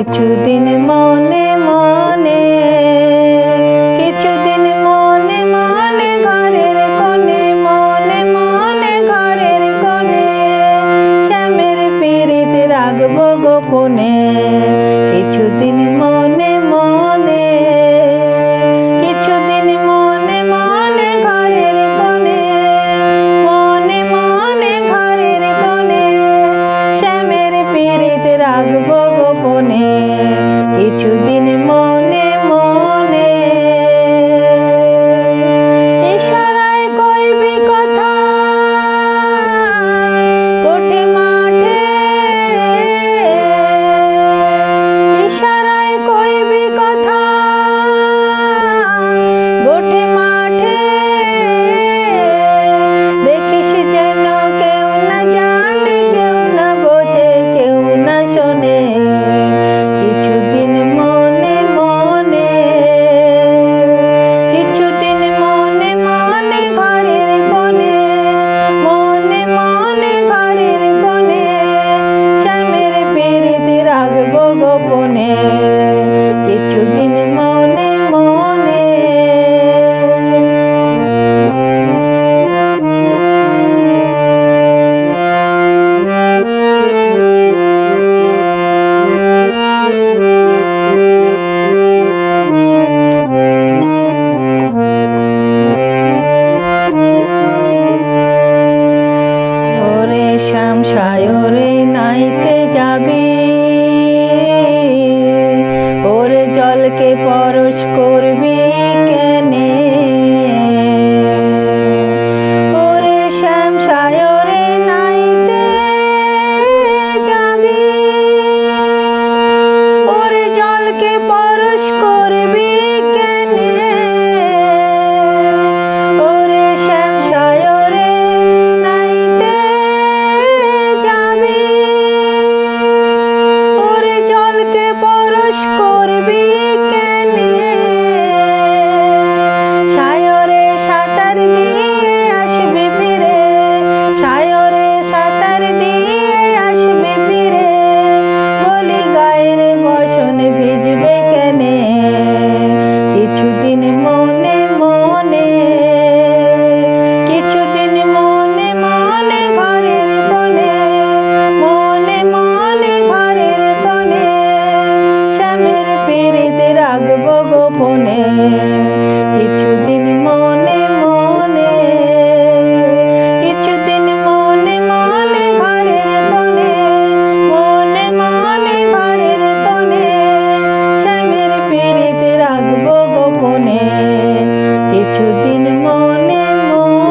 কিছুদিন মনে মনে, কিছুদিন মনে মনে ঘরের কোণে, মনে মনে ঘরের কোণে শ্যামের পীড়িত রাখবো গোপনে। কিছুদিন মনে মনে, কিছুদিন মনে মনে ঘরের কোণে, মনে মনে ঘরের কোণে শ্যামের পীড়িত রাখবো গোপনে। কিছুদিন মনে মনে, ইশারায় কইবি কথা কোঠে মাঠে, ইশারায় কইবি কথা গোঠে মাঠে। দেখিস যেন কেউ না জানে, কেউ না বোঝে, কেউ না শোনে। কিছুদিন মনে মনে, কিছুদিন মনে মনে ঘরের কোণে, মনে মনে ঘরের কোণে শ্যামের পীড়িত রাখবো গোপনে। কিছুদিন মনে মনে, ওরে শ্যাম সায়রে নাইতে যাবি, ওরে জলকে পরশ করবি কেনে। ওরে শ্যাম সায়রে নাইতে যাবি, ওরে জলকে পরশ করবি কেনে। ওরে শ্যাম সায়রে নাইতে যাবি, ওরে জলকে পরশ করবি কেনে। সায়রে সাঁতার দিয়ে আসবি ফিরে, সায়রে সাঁতার দিয়ে আসবি ফিরে, বলি গায়ের বসন ভিজবে কেনে। কিছুদিন মনে মনে, কিছুদিন মনে মনে ঘরের কোণে, মনে মনে ঘরের কোণে শ্যামের পীড়িত রাখবো গোপনে। কিছুদিন মনে মনে, কিছুদিন মনে মনে ঘরের কোণে, মনে মনে ঘরের কোণে শ্যামের পীড়িত রাখবো গোপনে। কিছুদিন মনে মনে।